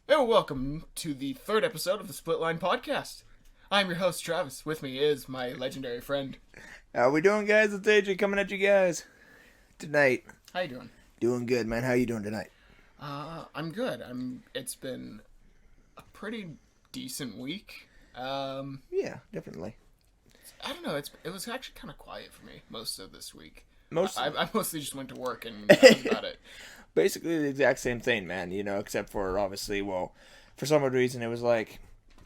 And welcome to the third episode of the Split Line Podcast. I'm your host, Travis. With me is my legendary friend. How we doing, guys? It's AJ coming at you guys tonight. How you doing? Doing good, man. How you doing tonight? I'm good. It's been a pretty decent week. Yeah, definitely. I don't know. It was actually kind of quiet for me most of this week. I I mostly just went to work and that was about it. basically the exact same thing, man. Except for obviously, for some odd reason, it was like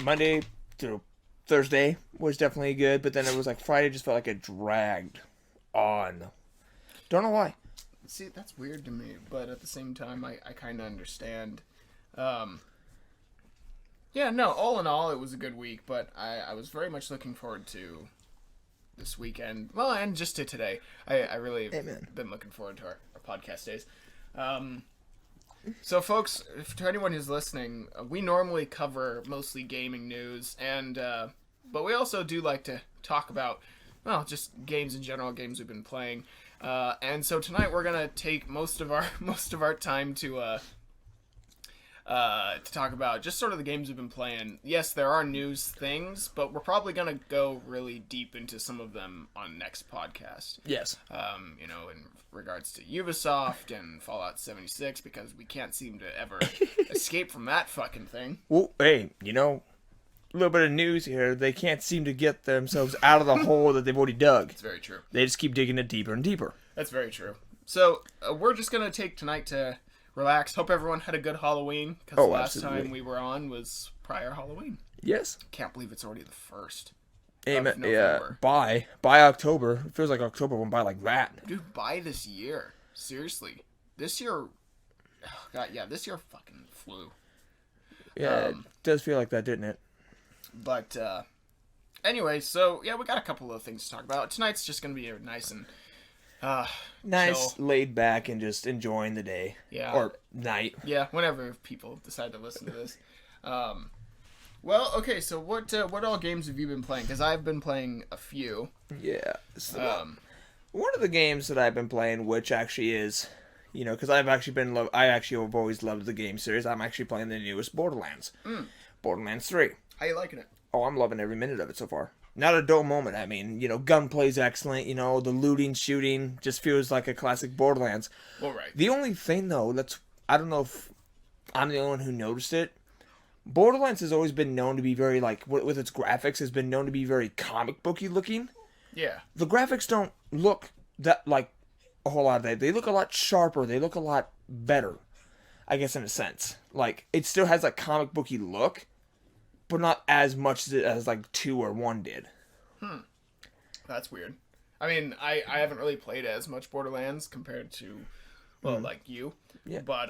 Monday through Thursday was definitely good, but then it was like Friday just felt like it dragged on. Don't know why. See, that's weird to me, but at the same time, I kind of understand. Yeah, no, all in all, it was a good week, but I was very much looking forward to this weekend. Well, and just to today. I really have been looking forward to our podcast days. So, folks, to anyone who's listening, we normally cover mostly gaming news, and but we also do like to talk about, well, just games in general, games we've been playing. And so tonight we're gonna take most of our time to talk about just sort of the games we've been playing. Yes, there are news things, but we're probably gonna go really deep into some of them on next podcast. Yes. In regards to Ubisoft and Fallout 76, because we can't seem to ever escape from that fucking thing. Well, hey, a little bit of news here. They can't seem to get themselves out of the hole that they've already dug. It's very true. They just keep digging it deeper and deeper. That's very true. So we're just gonna take tonight to relax. Hope everyone had a good Halloween, because the last time we were on was prior Halloween. Yes. Can't believe it's already the 1st. Amen. Yeah. By October. It feels like October went by like that. Dude, by this year. Seriously. This year. Oh God, yeah, this year fucking flew. Yeah, it does feel like that, didn't it? But, anyway, so, yeah, we got a couple of things to talk about. Tonight's just gonna be nice and, nice, chill. laid back, and just enjoying the day. Yeah. Or night. Yeah, whenever people decide to listen to this. Well, okay, so what all games have you been playing? Because I've been playing a few. Yeah. So, one of the games that I've been playing, which actually is, because I actually have always loved the game series. I'm actually playing the newest Borderlands. Borderlands 3. How you liking it? Oh, I'm loving every minute of it so far. Not a dull moment. I mean, gunplay's excellent. The looting, shooting just feels like a classic Borderlands. All right. The only thing, though, I don't know if I'm the only one who noticed it. Borderlands has always been known to be very, with its graphics, has been known to be very comic booky looking. Yeah. The graphics don't look that like a whole lot of that. They look a lot sharper. They look a lot better, I guess, in a sense. Like, it still has a comic booky look, but not as much as like 2 or 1 did. That's weird. I mean, I haven't really played as much Borderlands compared to, like you. Yeah. But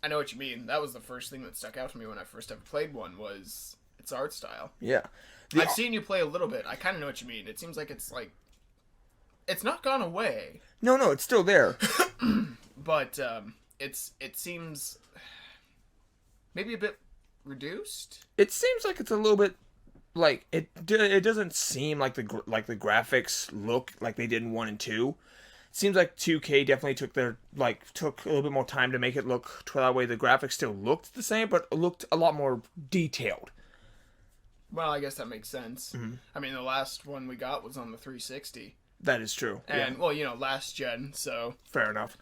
I know what you mean. That was the first thing that stuck out to me when I first ever played one, was its art style. Yeah. I've seen you play a little bit. I kind of know what you mean. It seems like it's not gone away. No, it's still there. But it seems maybe a bit reduced. It seems like it's a little bit like it doesn't seem like the graphics look like they did in 1 and 2. It seems like 2K definitely took a little bit more time to make it look to that way. The graphics still looked the same, but looked a lot more detailed. Well, I guess that makes sense. Mm-hmm. I mean, the last one we got was on the 360. That is true. And, last gen, so... Fair enough.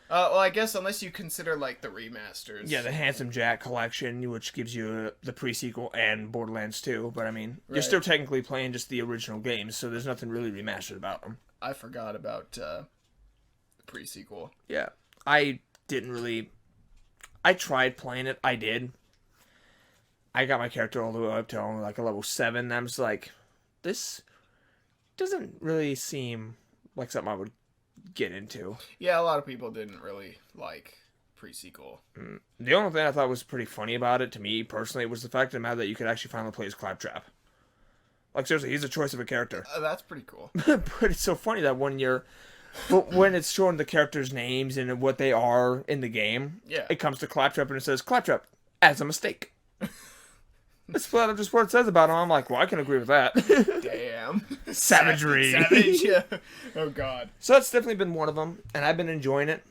Well, I guess unless you consider, the remasters. Yeah, the Handsome Jack collection, which gives you the pre-sequel and Borderlands 2. But, I mean, You're still technically playing just the original games, so there's nothing really remastered about them. I forgot about the pre-sequel. Yeah. I didn't really... I tried playing it. I did. I got my character all the way up to a level 7, and I'm just like, this doesn't really seem like something I would get into. Yeah, a lot of people didn't really like pre-sequel. The only thing I thought was pretty funny about it, to me personally, was the fact of the matter that you could actually finally play as Claptrap. Like, seriously, he's a choice of a character. That's pretty cool. But it's so funny that when it's showing the characters' names and what they are in the game, it comes to Claptrap and it says, Claptrap, as a mistake. That's just what it says about him. I'm like, well, I can agree with that. Damn. Savagery. Savage, yeah. Oh, God. So that's definitely been one of them, and I've been enjoying it.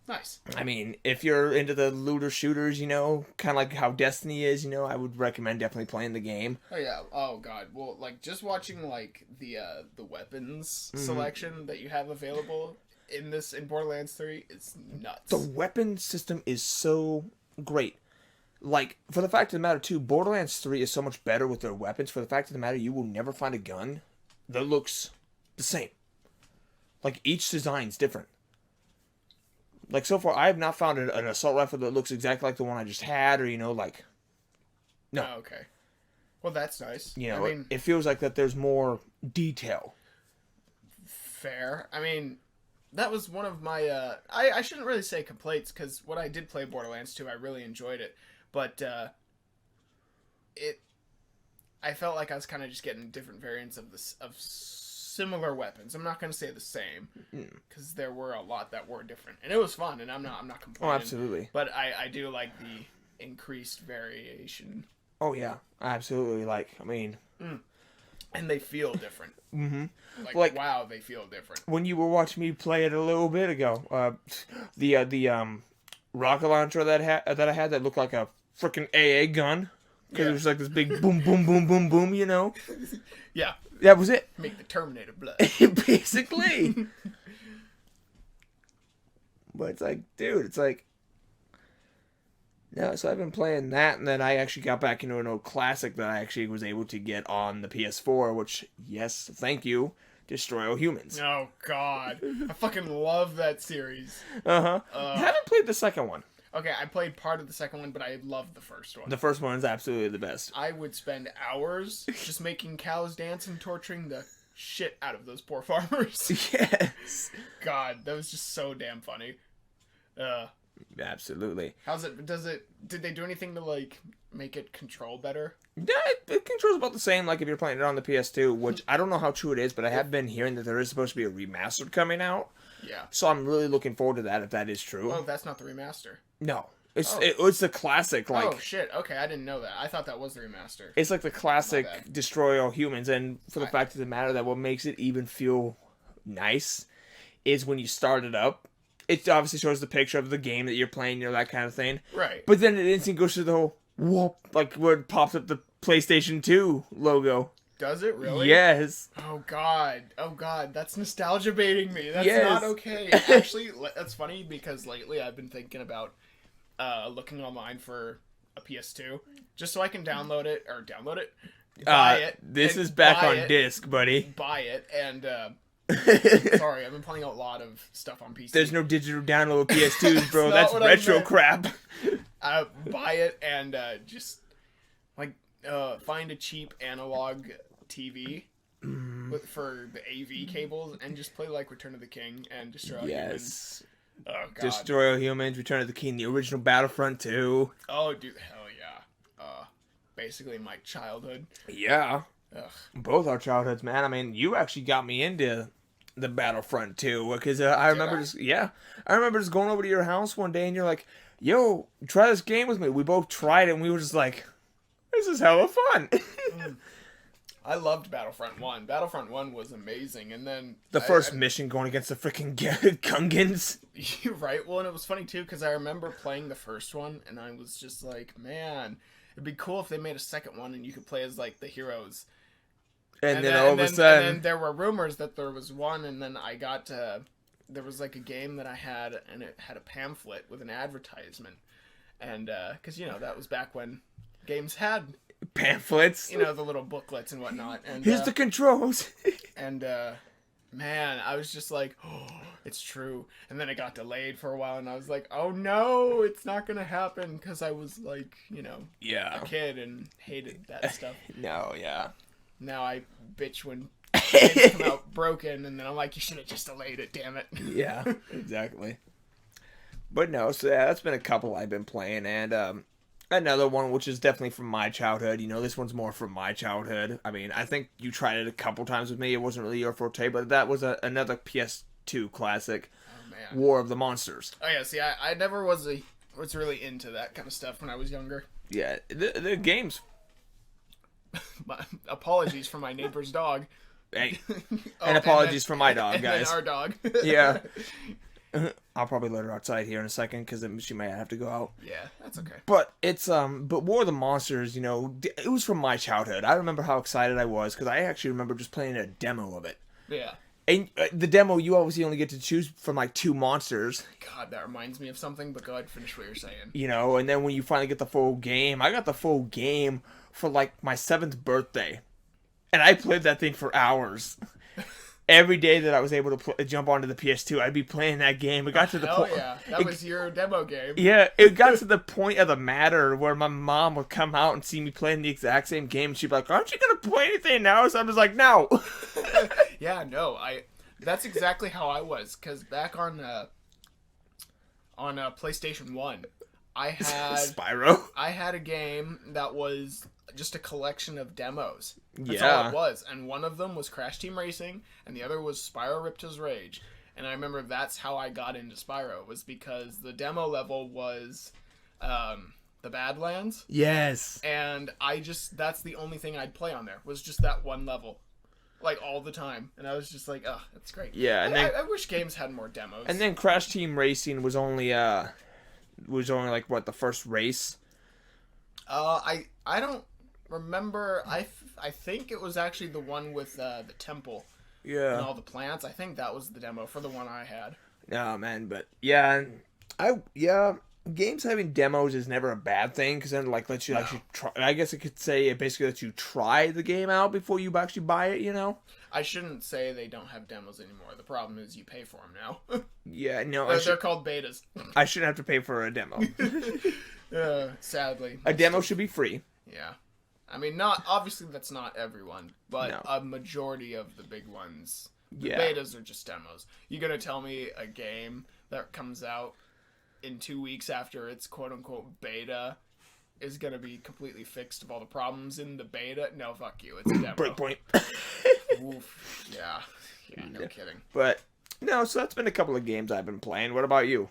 Nice. I mean, if you're into the looter shooters, you know, kind of like how Destiny is, you know, I would recommend definitely playing the game. Oh yeah. Oh god. Well, like just watching like the weapons selection that you have available in Borderlands 3 is nuts. The weapon system is so great. Like, for the fact of the matter, too, Borderlands 3 is so much better with their weapons. For the fact of the matter, you will never find a gun that looks the same. Like, each design's different. Like, so far, I have not found an assault rifle that looks exactly like the one I just had, or, you know, like... No. Oh, okay. Well, that's nice. You know, I mean, it feels like that there's more detail. fair. I mean, that was one of my, I shouldn't really say complaints, because when I did play Borderlands 2, I really enjoyed it. But, I felt like I was kind of just getting different variants of similar weapons. I'm not going to say the same, because there were a lot that were different. And it was fun, and I'm not Oh, complaining. absolutely. But I do like the increased variation. Oh, yeah. Absolutely. Like, I mean... And they feel different. Mm-hmm. Like, wow, they feel different. When you were watching me play it a little bit ago, the rocket launcher that I had that looked like a freaking AA gun, because it was like this big boom, boom, boom, boom, boom, you know? Yeah. That was it. Make the Terminator blood. Basically. But it's like, dude, it's like... No, so I've been playing that, and then I actually got back into an old classic that I actually was able to get on the PS4, which, yes, thank you, Destroy All Humans. Oh, God. I fucking love that series. Uh-huh. Haven't played the second one. Okay, I played part of the second one, but I loved the first one. The first one is absolutely the best. I would spend hours just making cows dance and torturing the shit out of those poor farmers. Yes. God, that was just so damn funny. Absolutely. Did they do anything to, like, make it control better? Yeah, it controls about the same, like if you're playing it on the PS2, which I don't know how true it is, but I have been hearing that there is supposed to be a remastered coming out. Yeah. So I'm really looking forward to that, if that is true. Oh, that's not the remaster. No. It's the classic, like... Oh, shit. Okay, I didn't know that. I thought that was the remaster. It's like the classic My bad. Destroy All Humans, and for the fact of the matter that what makes it even feel nice is when you start it up, it obviously shows the picture of the game that you're playing, you know, that kind of thing. Right. But then it instantly goes to the whole whoop, like where it pops up the PlayStation 2 logo. Does it really? Yes. Oh god, that's nostalgia baiting me. That's Yes. not okay. Actually, that's funny because lately I've been thinking about looking online for a PS2 just so I can buy it. This and is back buy on it, disc, buddy. Buy it, and sorry, I've been playing a lot of stuff on PC. There's no digital download of PS2s, bro. That's not That's what I retro meant. crap. Buy it and just like find a cheap analog TV for the AV cables and just play like Return of the King and Destroy All Humans. Yes. Oh god. Destroy All Humans, Return of the King, the original Battlefront 2. Oh dude, hell yeah. Basically my childhood. Yeah. Ugh. Both our childhoods, man. I mean, you actually got me into the Battlefront 2 because I remember I remember just going over to your house one day and you're like, yo, try this game with me. We both tried it and we were just like, this is hella fun. I loved Battlefront 1. Battlefront 1 was amazing, and then The first mission going against the freaking Gungans. You're right. Well, and it was funny too because I remember playing the first one, and I was just like, man, it'd be cool if they made a second one and you could play as like the heroes. And then all of a sudden, and then there were rumors that there was one, and then I got to, there was like a game that I had, and it had a pamphlet with an advertisement, and because you know that was back when games had pamphlets. the little booklets and whatnot, and Here's the controls. and man, I was just like, oh, it's true. And then it got delayed for a while, and I was like, oh no, it's not gonna happen, because I was like, Yeah. a kid and hated that stuff. No, yeah. Now I bitch when games come out broken, and then I'm like, you should have just delayed it, damn it. Yeah, exactly. But no, so yeah, that's been a couple I've been playing, and another one which is definitely from my childhood. This one's more from my childhood. I mean, I think you tried it a couple times with me. It wasn't really your forte, but that was another PS2 classic, Oh man. War of the Monsters. Oh yeah, see, I never was really into that kind of stuff when I was younger. Yeah, the games. But apologies for my neighbor's dog. Hey, Oh, and apologies for my dog, and then guys. our dog. Yeah. I'll probably let her outside here in a second because she might have to go out. Yeah, that's okay. But but War of the Monsters, it was from my childhood. I remember how excited I was because I actually remember just playing a demo of it. Yeah. And the demo, you obviously only get to choose from like 2 monsters. God, that reminds me of something, but go ahead, finish what you're saying. And then when you finally get the full game, I got the full game for like my 7th birthday. And I played that thing for hours. Every day that I was able to jump onto the PS2, I'd be playing that game. It got to the point. Yeah, that was your demo game. Yeah, it got to the point of the matter where my mom would come out and see me playing the exact same game. And she'd be like, "Aren't you gonna play anything now?" So I'm just like, "No." Yeah, no, that's exactly how I was. Cause back on PlayStation 1, I had Spyro. I had a game that was just a collection of demos. That's Yeah. all it was. And one of them was Crash Team Racing, and the other was Spyro Ripto's Rage. And I remember that's how I got into Spyro, was because the demo level was the Badlands. Yes. And that's the only thing I'd play on there, was just that one level. Like, all the time. And I was just like, oh, that's great. Yeah, and then I wish games had more demos. and then Crash Team Racing was only like what, the first race. I don't remember. I think it was actually the one with the temple and Yeah. all the plants. I think that was the demo for the one I had. Oh man, but games having demos is never a bad thing because then like lets you actually try. I guess I could say it basically lets you try the game out before you actually buy it. I shouldn't say they don't have demos anymore. The problem is you pay for them now. Yeah, no, They're called betas. I shouldn't have to pay for a demo. Sadly. A demo should be free. Yeah. I mean, obviously that's not everyone, but No. a majority of the big ones. The Yeah. betas are just demos. You gonna tell me a game that comes out in 2 weeks after its quote-unquote beta is gonna be completely fixed of all the problems in the beta? No, fuck you. It's a demo. Breakpoint. Oof. Yeah. Yeah, no kidding. But no, so that's been a couple of games I've been playing. What about you?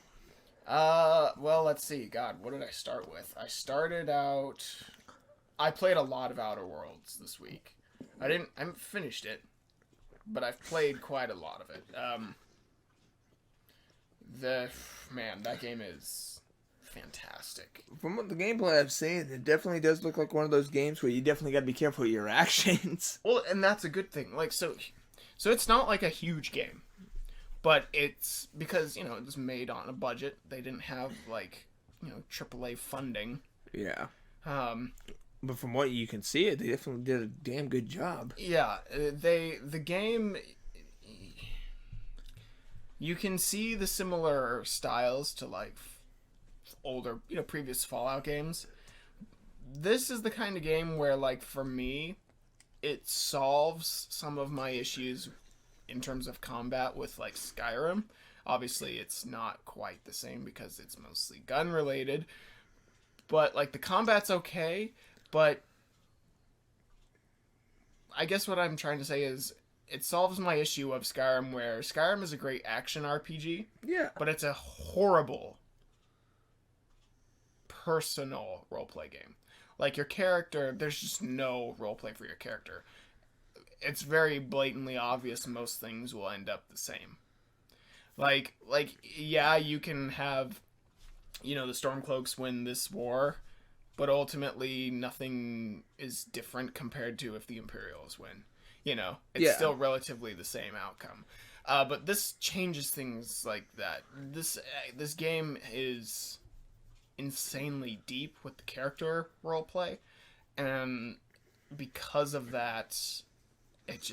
Well, let's see. God, what did I start with? I played a lot of Outer Worlds this week. I haven't finished it, but I've played quite a lot of it. That game is fantastic. From what the gameplay I've seen, it definitely does look like one of those games where you definitely got to be careful with your actions. Well, and that's a good thing. Like, so it's not like a huge game, but it's because, it was made on a budget. They didn't have like, AAA funding. Yeah. Um, But from what you can see, they definitely did a damn good job. Yeah, the game, you can see the similar styles to like older, previous Fallout games. This is the kind of game where, like, for me, it solves some of my issues in terms of combat with like Skyrim. Obviously, it's not quite the same because it's mostly gun related, but like the combat's okay. But I guess what I'm trying to say is it solves my issue of Skyrim, where Skyrim is a great action RPG, Yeah. but it's a horrible personal roleplay game. Like, your character, there's just no roleplay for your character. It's very blatantly obvious most things will end up the same. Like yeah, you can have, the Stormcloaks win this war, but ultimately nothing is different compared to if the Imperials win. It's still relatively the same outcome. But this changes things like that. This game is insanely deep with the character roleplay, and because of that, it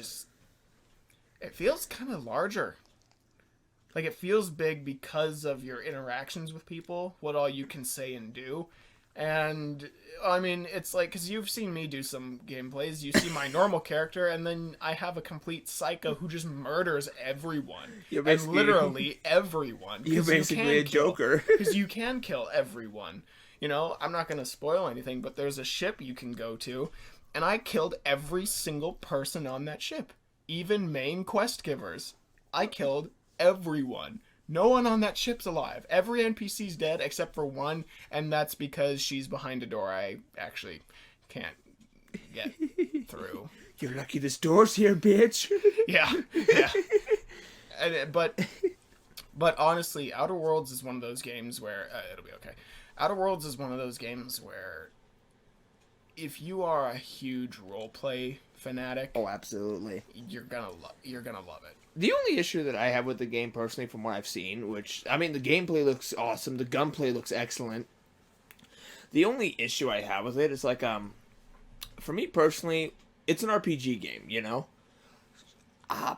feels kind of larger. Like, it feels big because of your interactions with people, what all you can say and do. And, I mean, it's like, because you've seen me do some gameplays, you see my normal character, and then I have a complete psycho who just murders everyone. You're And basically- literally everyone. You're basically a Joker. Because you can kill everyone. I'm not going to spoil anything, but there's a ship you can go to, and I killed every single person on that ship. Even main quest givers. I killed everyone. No one on that ship's alive. Every NPC's dead except for one, and that's because she's behind a door I actually can't get through. You're lucky this door's here, bitch. Yeah. But But honestly, Outer Worlds is one of those games where it'll be okay. Outer Worlds is one of those games where if you are a huge roleplay fanatic, Oh, absolutely. you're gonna love it. The only issue that I have with the game personally, from what I've seen, which I mean, the gameplay looks awesome, the gunplay looks excellent. The only issue I have with it is like, for me personally, it's an RPG game, you know. I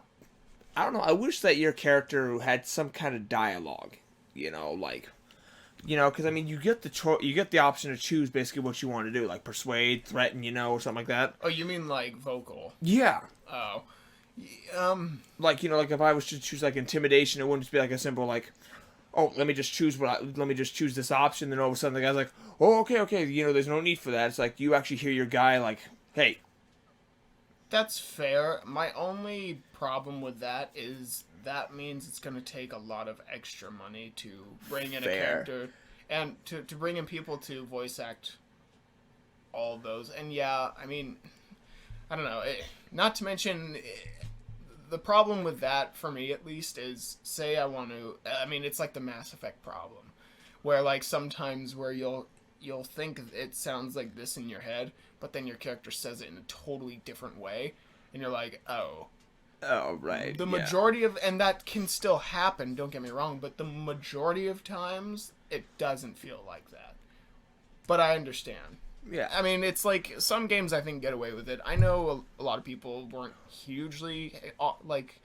don't know. I wish that your character had some kind of dialogue, you know, like, because I mean, you get you get the option to choose basically what you want to do, like persuade, threaten, or something like that. Oh, you mean like vocal? Yeah. Oh, Like, like if I was to choose like intimidation, it wouldn't just be like a simple like, oh, let me just choose this option. Then all of a sudden the guy's like, oh, okay, there's no need for that. It's like you actually hear your guy like, hey. that's fair. My only problem with that is that means it's going to take a lot of extra money to bring in a character and to bring in people to voice act all of those. And yeah, I mean, I don't know. Not to mention, the problem with that, for me at least, is say I want to. I mean, it's like the Mass Effect problem, where like sometimes where you'll think it sounds like this in your head, but then your character says it in a totally different way, and you're like, oh. Oh, right. The majority of, and that can still happen, don't get me wrong, but the majority of times, it doesn't feel like that. But I understand. Yeah. I mean, it's like, some games I think get away with it. I know a lot of people weren't hugely, like,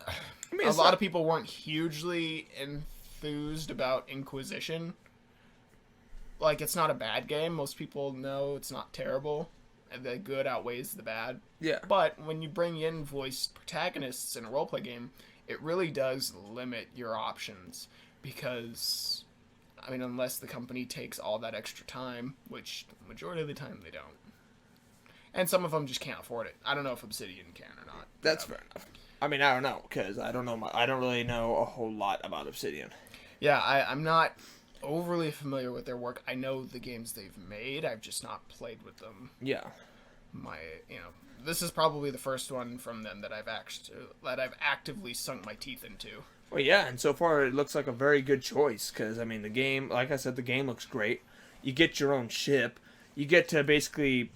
I mean, a lot of people weren't hugely enthused about Inquisition. Like, it's not a bad game. Most people know it's not terrible. And the good outweighs the bad. Yeah. But when you bring in voiced protagonists in a roleplay game, it really does limit your options. Because, I mean, unless the company takes all that extra time, which the majority of the time they don't. And some of them just can't afford it. I don't know if Obsidian can or not. That's fair enough. I mean, I don't know, because I don't really know a whole lot about Obsidian. Yeah, I'm not overly familiar with their work. I know the games they've made. I've just not played with them. Yeah. This is probably the first one from them that I've actively sunk my teeth into. Well, yeah, and so far it looks like a very good choice, because, I mean, the game, like I said, the game looks great. You get your own ship. You get to basically,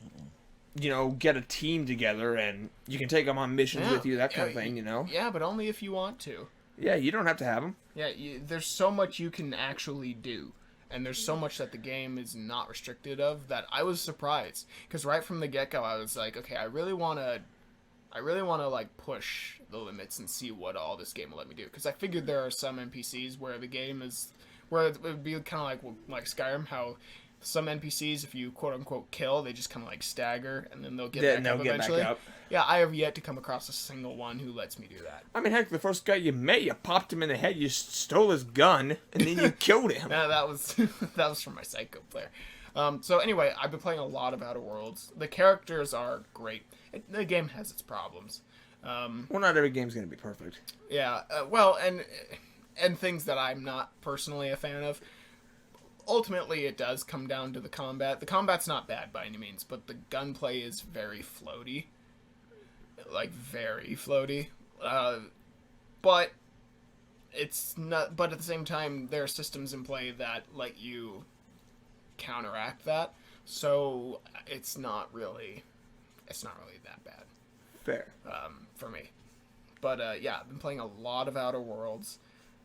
get a team together, and you can take them on missions with you, that kind of thing, Yeah, but only if you want to. Yeah, you don't have to have them. Yeah, there's so much you can actually do. And there's so much that the game is not restricted of that I was surprised. Because right from the get-go, I was like, okay, I really want to like push the limits and see what all this game will let me do. Because I figured there are some NPCs where it would be kind of like Skyrim, how some NPCs, if you quote-unquote kill, they just kind of like stagger, and then they'll get back up eventually. Yeah, I have yet to come across a single one who lets me do that. I mean, heck, the first guy you met, you popped him in the head, you stole his gun, and then you killed him. Yeah, that was from my Psycho player. So anyway, I've been playing a lot of Outer Worlds. The characters are great. The game has its problems. Well, not every game's going to be perfect. Yeah, and things that I'm not personally a fan of. Ultimately, it does come down to the combat. The combat's not bad by any means, but the gunplay is very floaty. Like, very floaty. But it's not. But at the same time, there are systems in play that let you counteract that. So it's not really that bad. Fair. For me. But yeah, I've been playing a lot of Outer Worlds.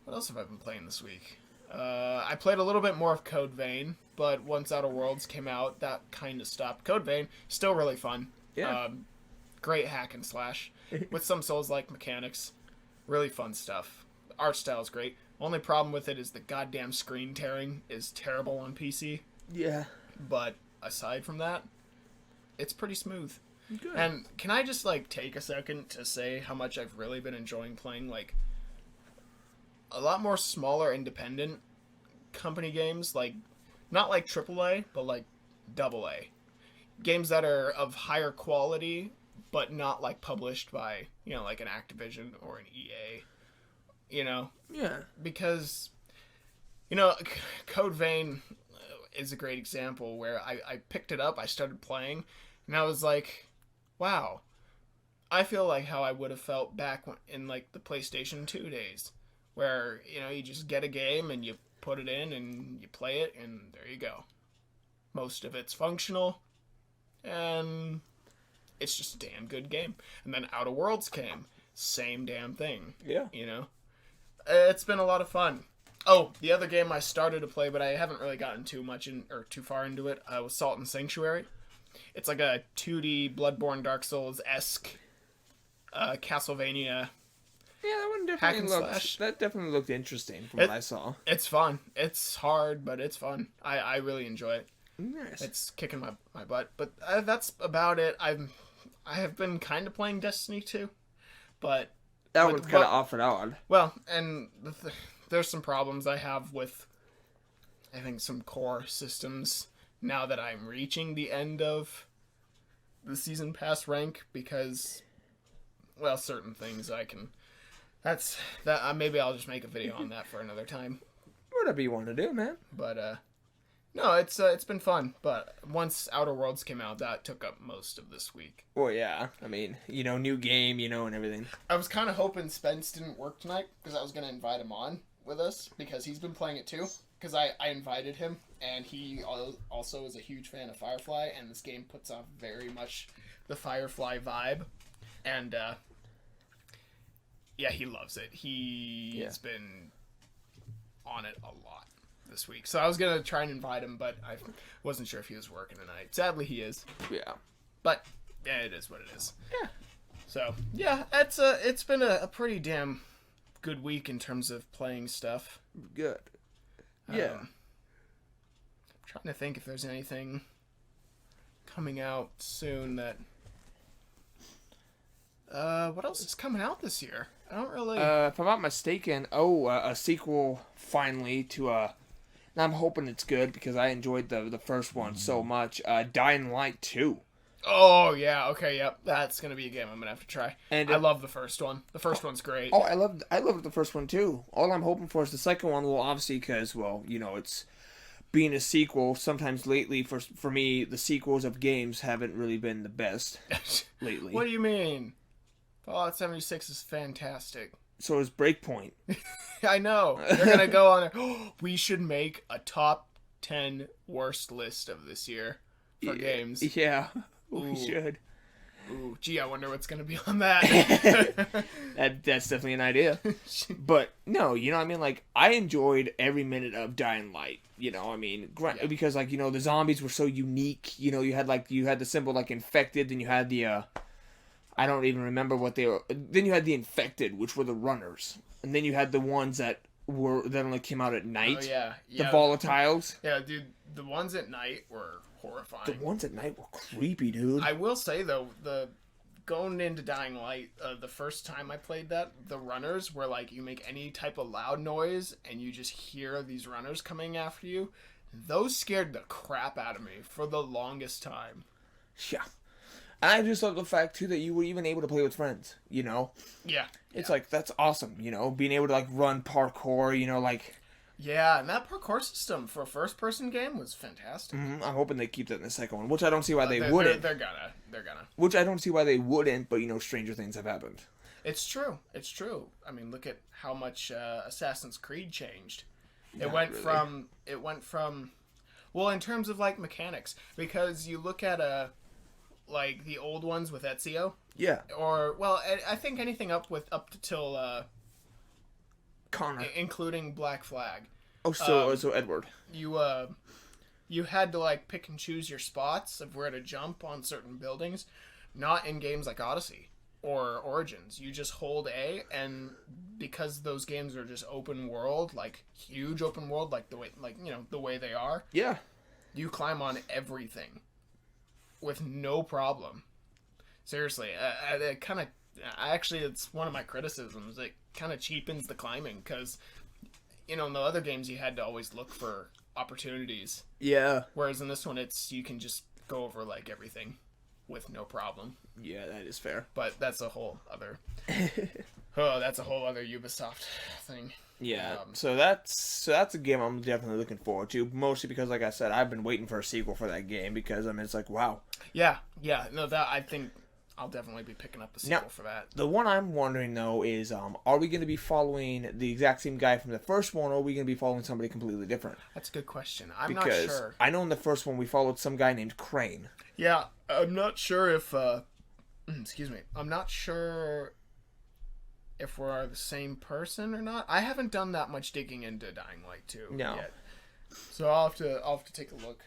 What else have I been playing this week? I played a little bit more of Code Vein, but once Outer Worlds came out, that kind of stopped. Code Vein, still really fun. Yeah. Great hack and slash with some Souls-like mechanics. Really fun stuff. The art style is great. Only problem with it is the goddamn screen tearing is terrible on PC. Yeah. But aside from that, it's pretty smooth. Good. And can I just take a second to say how much I've really been enjoying playing a lot more smaller independent company games, not like AAA, but AA. Games that are of higher quality, but not published by, like an Activision or an EA. Yeah. Because, Code Vein is a great example where I picked it up, I started playing, and I was like, wow, I feel like how I would have felt back in like the PlayStation 2 days, where you just get a game and you put it in and you play it and there you go. Most of it's functional, and it's just a damn good game. And then Outer Worlds came, same damn thing. Yeah. It's been a lot of fun. Oh, the other game I started to play, but I haven't really gotten too far into it, was Salt and Sanctuary. It's like a 2D Bloodborne Dark Souls-esque Castlevania. Yeah, that one Hack and slash. definitely looked interesting from what I saw. It's fun. It's hard, but it's fun. I really enjoy it. Nice. It's kicking my butt. But that's about it. I have been kind of playing Destiny 2, but that one's kind of off and on. Well, and there's some problems I have with, I think, some core systems now that I'm reaching the end of the season pass rank, because, well, certain things I can. That's that. Maybe I'll just make a video on that for another time. Whatever you want to do, man. But no, it's been fun. But once Outer Worlds came out, that took up most of this week. Well, yeah. I mean, new game, and everything. I was kind of hoping Spence didn't work tonight, because I was going to invite him on with us, because he's been playing it too. Because I invited him, and he also is a huge fan of Firefly, and this game puts off very much the Firefly vibe. And yeah, he loves it. He's been on it a lot this week. So I was going to try and invite him, but I wasn't sure if he was working tonight. Sadly, he is. Yeah. But yeah, it is what it is. Yeah. So, yeah, it's been a pretty damn good week in terms of playing stuff. Good. Yeah. I'm trying to think if there's anything coming out soon that... what else is coming out this year? I don't really... if I'm not mistaken, a sequel finally to and I'm hoping it's good because I enjoyed the first one so much. Dying Light 2. Oh, yeah, okay, yep. That's gonna be a game I'm gonna have to try. And I love the first one. The first one's great. Oh, I loved the first one too. All I'm hoping for is the second one. Well, obviously, because it's being a sequel. Sometimes lately, for me, the sequels of games haven't really been the best lately. What do you mean? Fallout 76 is fantastic. So is Breakpoint. I know. They're gonna go on there. We should make a top 10 worst list of this year for games. Yeah, Ooh. we should. Ooh, gee, I wonder what's gonna be on that. That's definitely an idea. But no, what I mean? Like, I enjoyed every minute of Dying Light. Because the zombies were so unique. You had the symbol like infected, then you had the I don't even remember what they were. Then you had the infected, which were the runners, and then you had the ones that only came out at night. Oh yeah. The volatiles. Yeah, dude, the ones at night were horrifying. The ones at night were creepy, dude. I will say though, going into Dying Light, the first time I played that, the runners were like, you make any type of loud noise and you just hear these runners coming after you. Those scared the crap out of me for the longest time. Yeah. And I just love the fact too that you were even able to play with friends, Yeah. It's like, that's awesome, being able to like run parkour, Yeah, and that parkour system for a first-person game was fantastic. I'm hoping they keep that in the second one, which I don't see why they wouldn't. They're gonna. Which I don't see why they wouldn't, but stranger things have happened. It's true. I mean, look at how much Assassin's Creed changed. It went from, well, in terms of like mechanics, because you look at like the old ones with Ezio. Yeah. Or, well, I think anything up till Connor, including Black Flag. Oh, so Edward. You had to like pick and choose your spots of where to jump on certain buildings. Not in games like Odyssey or Origins. You just hold A, and because those games are just open world, like huge open world, like the way they are. Yeah. You climb on everything with no problem. Seriously, it kind of actually it's one of my criticisms. It kind of cheapens the climbing because in the other games you had to always look for opportunities. Yeah. Whereas in this one, you can just go over like everything with no problem. Yeah, that is fair. But that's a whole other. That's a whole other Ubisoft thing. Yeah. So that's a game I'm definitely looking forward to. Mostly because, like I said, I've been waiting for a sequel for that game because it's like, wow. Yeah. No, that I think I'll definitely be picking up the sequel for that. The one I'm wondering though is, are we going to be following the exact same guy from the first one, or are we going to be following somebody completely different? That's a good question. I'm Because not sure. I know in the first one we followed some guy named Crane. Yeah, I'm not sure if. Excuse me. I'm not sure if we're the same person or not. I haven't done that much digging into Dying Light 2 yet, so I'll have to take a look,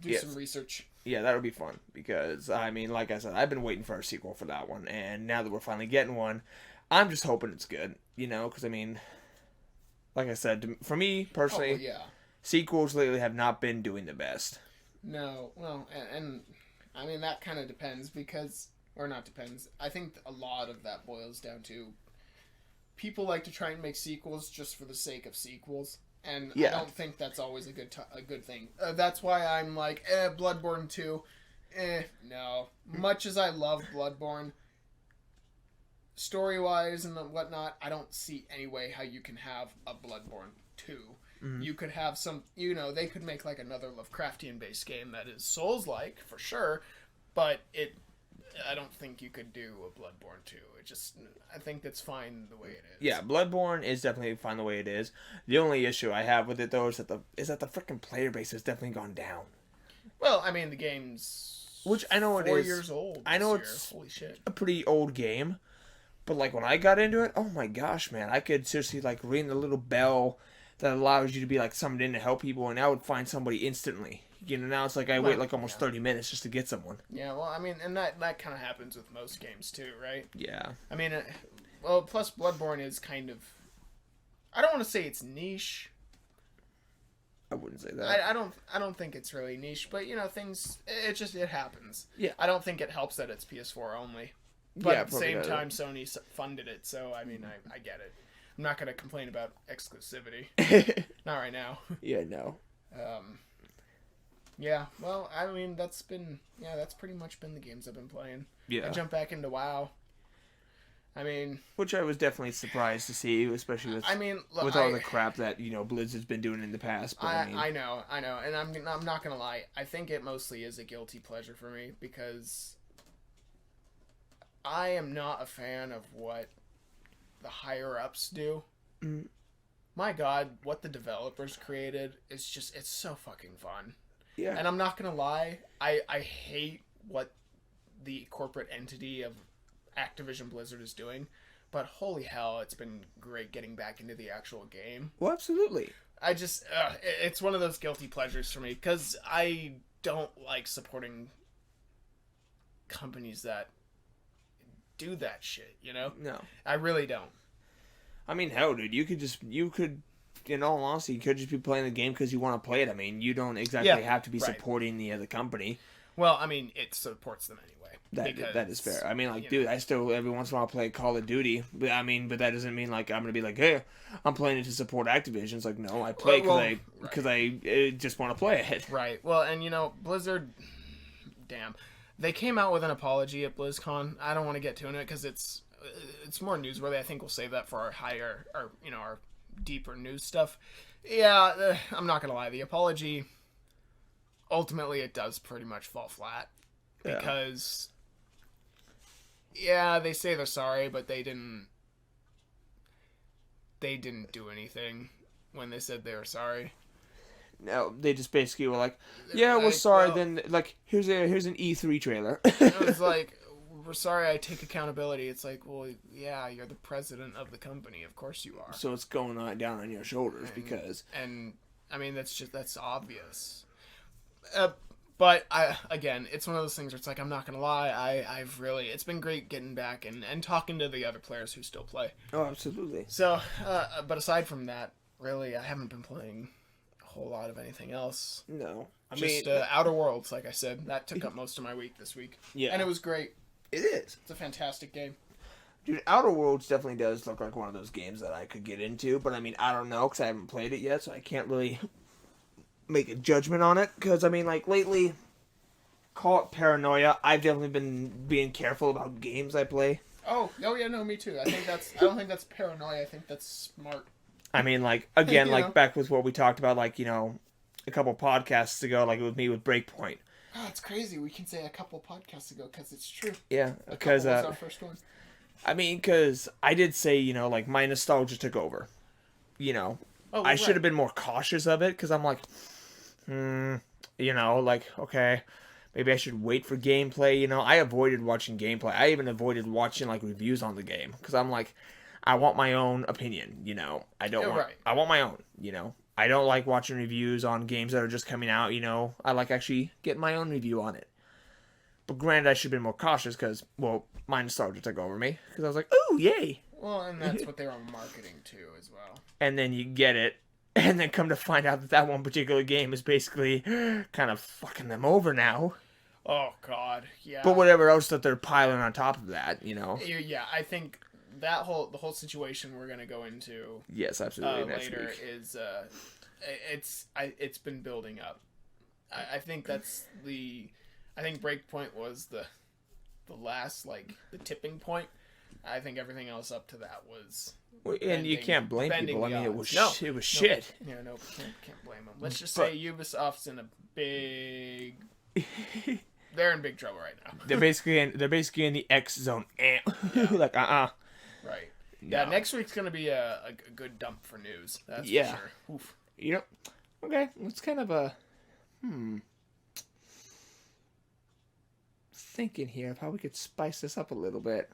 do some research. Yeah, that'll be fun because, I mean, like I said, I've been waiting for a sequel for that one, and now that we're finally getting one, I'm just hoping it's good, you know, because, I mean, like I said, for me, personally, sequels lately have not been doing the best. No, well, and I mean, that kind of depends because, or not depends, I think a lot of that boils down to people like to try and make sequels just for the sake of sequels. And I don't think that's always a good thing. That's why I'm like, Bloodborne 2, no. Much as I love Bloodborne, story-wise and whatnot, I don't see any way how you can have a Bloodborne 2. Mm-hmm. You could have some, you know, they could make like another Lovecraftian-based game that is Souls-like, for sure, but I don't think you could do a Bloodborne 2. I think that's fine the way it is. Yeah, Bloodborne is definitely fine the way it is. The only issue I have with it though is that the freaking player base has definitely gone down. Well, I mean the game's which I know it is 4 years old. I know it's a pretty old game, but like when I got into it, oh my gosh, man, I could seriously like ring the little bell that allows you to be like summoned in to help people, and I would find somebody instantly. You know, now it's like I wait like almost 30 minutes just to get someone. Yeah, well, I mean, and that kind of happens with most games too, right? Yeah. I mean, well, plus Bloodborne is kind of, I don't want to say it's niche. I wouldn't say that. I don't think it's really niche, but you know, it happens. Yeah. I don't think it helps that it's PS4 only. But at the same time, Sony funded it, so I mean, I get it. I'm not going to complain about exclusivity. Not right now. Yeah, no. Yeah, well, I mean, that's pretty much been the games I've been playing. Yeah. I jumped back into WoW. I mean... Which I was definitely surprised to see, especially with with all the crap that, you know, Blizzard's been doing in the past. But I know, and I'm not going to lie. I think it mostly is a guilty pleasure for me, because I am not a fan of what the higher-ups do. Mm. My God, what the developers created, it's so fucking fun. Yeah. And I'm not going to lie, I hate what the corporate entity of Activision Blizzard is doing, but holy hell, it's been great getting back into the actual game. Well, absolutely. It's one of those guilty pleasures for me, because I don't like supporting companies that do that shit, you know? No. I really don't. I mean, hell, dude, you could, in all honesty, you could just be playing the game because you want to play it. I mean, you don't exactly have to be supporting the other company. Well, I mean, it supports them anyway. That is fair. I mean, like, dude, I still every once in a while play Call of Duty, but that doesn't mean like I'm gonna be like, hey, I'm playing it to support Activision. It's like, no, I play because I just want to play it. Right. Well, and you know, Blizzard, damn, they came out with an apology at BlizzCon. I don't want to get to it because it's more newsworthy. I think we'll save that for our deeper news stuff. Yeah, I'm not gonna lie. The apology, ultimately, it does pretty much fall flat because, they say they're sorry, but they didn't do anything when they said they were sorry. No, they just basically were like, "Yeah, we're sorry." Then, like, here's an E3 trailer. It was like, "We're sorry, I take accountability." It's like, well, yeah, you're the president of the company. Of course you are. So it's going down on your shoulders because... And, I mean, that's obvious. But, again, it's one of those things where it's like, I'm not going to lie, it's been great getting back and talking to the other players who still play. Oh, absolutely. So, but aside from that, really, I haven't been playing a whole lot of anything else. No. Just Outer Worlds, like I said. That took up most of my week this week. Yeah. And it was great. It is. It's a fantastic game. Dude, Outer Worlds definitely does look like one of those games that I could get into, but I mean, I don't know, because I haven't played it yet, so I can't really make a judgment on it, because I mean, like, lately, call it paranoia, I've definitely been being careful about games I play. Oh yeah, no, me too. I don't think that's paranoia, I think that's smart. I mean, like, again, like, back with what we talked about, like, you know, a couple podcasts ago, like, with me with Breakpoint. Oh, it's crazy. We can say a couple podcasts ago because it's true. Yeah, A because couple was our first one. I mean, because I did say, like my nostalgia took over. Oh, I should have been more cautious of it because I'm like, like, okay, maybe I should wait for gameplay. I avoided watching gameplay. I even avoided watching like reviews on the game because I'm like, I want my own opinion. I don't want. Right. I want my own. I don't like watching reviews on games that are just coming out. I like actually getting my own review on it. But granted, I should have been more cautious because, well, my nostalgia took over me because I was like, "Ooh, yay!" Well, and that's what they were marketing to as well. And then you get it, and then come to find out that one particular game is basically kind of fucking them over now. Oh God, yeah. But whatever else that they're piling on top of that, Yeah, I think the whole situation we're gonna go into. Yes, absolutely. Later is it's been building up. I think that's I think Breakpoint was the last the tipping point. I think everything else up to that was. And you can't blame people. I mean, it was shit. Yeah, no, can't blame them. Let's just say Ubisoft's in a big. They're in big trouble right now. They're basically in the X zone. Like Right. Yeah. No. Next week's gonna be a good dump for news. That's for sure. Oof. Okay. It's kind of a thinking here of how we could spice this up a little bit.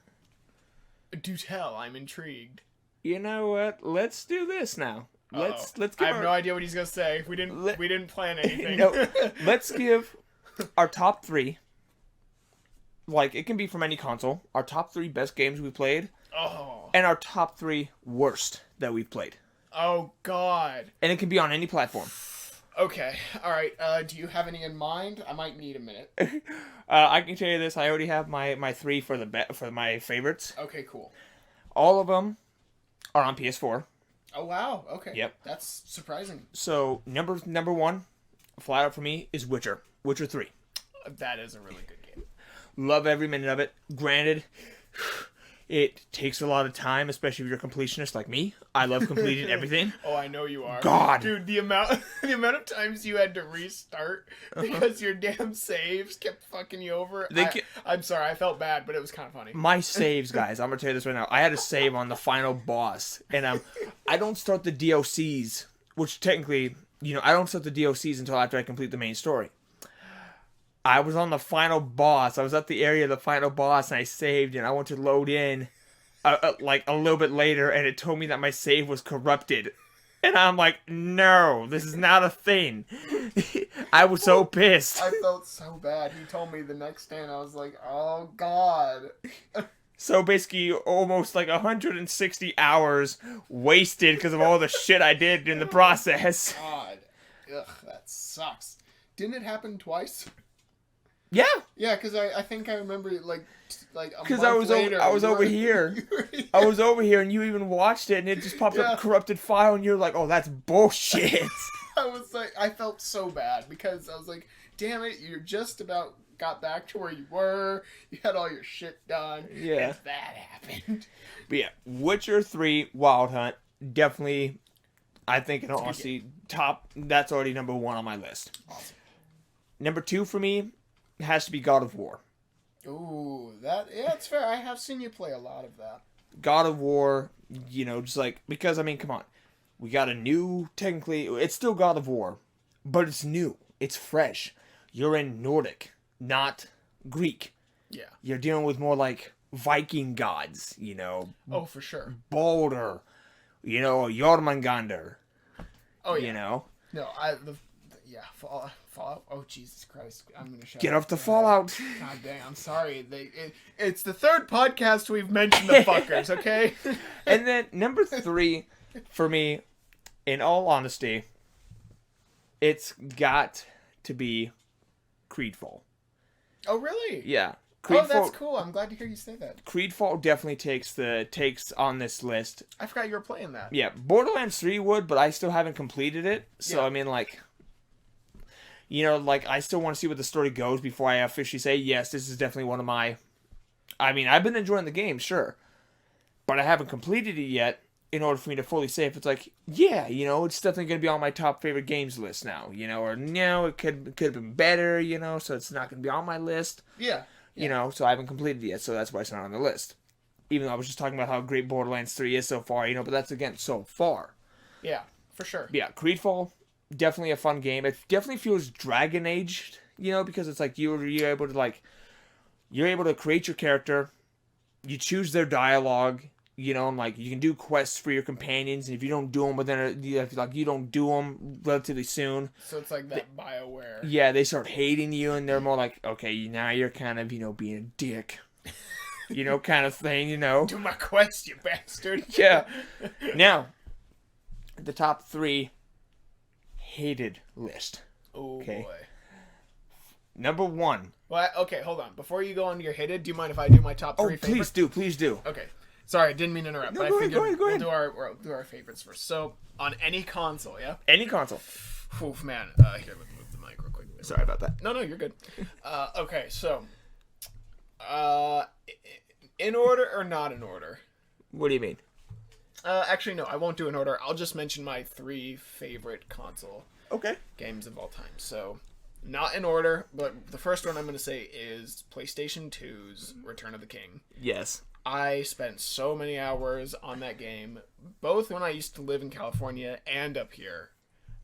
Do tell. I'm intrigued. You know what? Let's do this now. Let's give I have no idea what he's gonna say. We didn't plan anything. No. Let's give our top 3. Like, it can be from any console. Our top 3 best games we played. Oh. And our top 3 worst that we've played. Oh God. And it can be on any platform. Okay. All right. Do you have any in mind? I might need a minute. I can tell you this. I already have my 3 for my favorites. Okay. Cool. All of them are on PS4. Oh wow. Okay. Yep. That's surprising. So number 1, flat out for me, is Witcher 3. That is a really good game. Love every minute of it. Granted, it takes a lot of time, especially if you're a completionist like me. I love completing everything. Oh, I know you are. God, dude, the amount of times you had to restart because your damn saves kept fucking you over. I'm sorry, I felt bad, but it was kind of funny. My saves, guys. I'm gonna tell you this right now. I had a save on the final boss, and I don't start the DLCs, which technically, I don't start the DLCs until after I complete the main story. I was on the final boss. I was at the area of the final boss, and I saved, and I went to load in, like a little bit later, and it told me that my save was corrupted, and I'm like, no, this is not a thing. I was so pissed. I felt so bad. He told me the next day, and I was like, oh God. So basically, almost like 160 hours wasted because of all the shit I did in the process. God, ugh, that sucks. Didn't it happen twice? Yeah. Yeah, because I think I remember like because I was over here. I was over here, and you even watched it, and it just popped up corrupted file, and you're like, "Oh, that's bullshit." I was like, I felt so bad because I was like, "Damn it, you're just about got back to where you were. You had all your shit done. Yeah, and that happened." But yeah, Witcher 3 Wild Hunt definitely. I think in all honesty, top. That's already number 1 on my list. Awesome. Number 2 for me has to be God of War. Ooh, it's fair. I have seen you play a lot of that. God of War, just like, because, I mean, come on. We got a new, technically, it's still God of War, but it's new. It's fresh. You're in Nordic, not Greek. Yeah. You're dealing with more like Viking gods, Oh, for sure. Balder, Jormungandr. Oh, yeah. No, Fallout. Oh, Jesus Christ. I'm gonna shut Get up. off the Fallout. God dang, I'm sorry. It's the 3rd podcast we've mentioned the fuckers, okay? And then number 3 for me, in all honesty, it's got to be Creedfall. Oh, really? Yeah. That's cool. I'm glad to hear you say that. Creedfall definitely takes on this list. I forgot you were playing that. Yeah, Borderlands 3 would, but I still haven't completed it. So, yeah. I mean, I still want to see where the story goes before I officially say, yes, this is definitely one of my... I mean, I've been enjoying the game, sure. But I haven't completed it yet. in order for me to fully say if it's like, yeah, you know, it's definitely going to be on my top favorite games list now, you know, or no, it could have been better, you know, so it's not going to be on my list, Yeah. you know, so I haven't completed it yet, so that's why it's not on the list. Even though I was just talking about how great Borderlands 3 is so far, you know, but that's, again, so far. Yeah, for sure. But yeah, Creedfall, definitely a fun game. It definitely feels Dragon Age, you know, because it's like you're able to create your character, you choose their dialogue, you know, and like you can do quests for your companions, and if you don't do them you don't do them relatively soon. So it's like that BioWare. Yeah, they start hating you, and they're more like, okay, now you're kind of, you know, being a dick, you know, kind of thing, you know. Do my quest, you bastard. Yeah. Now, the top 3 hated list. Oh Okay. boy. Number 1. Well, okay, hold on. Before you go on to your hated, do you mind if I do my top 3 favorites? Please do. Okay. Sorry, I didn't mean to interrupt. No, but go I ahead, figured go ahead. we'll do our favorites first. So, on any console, yeah? Any console. Oof, man. Here, let me move the mic real quick. Sorry about that. No, you're good. Okay, so, in order or not in order? What do you mean? Actually, no, I won't do in order. I'll just mention my 3 favorite console Okay. games of all time. So, not in order, but the first one I'm going to say is PlayStation 2's Return of the King. Yes. I spent so many hours on that game, both when I used to live in California and up here.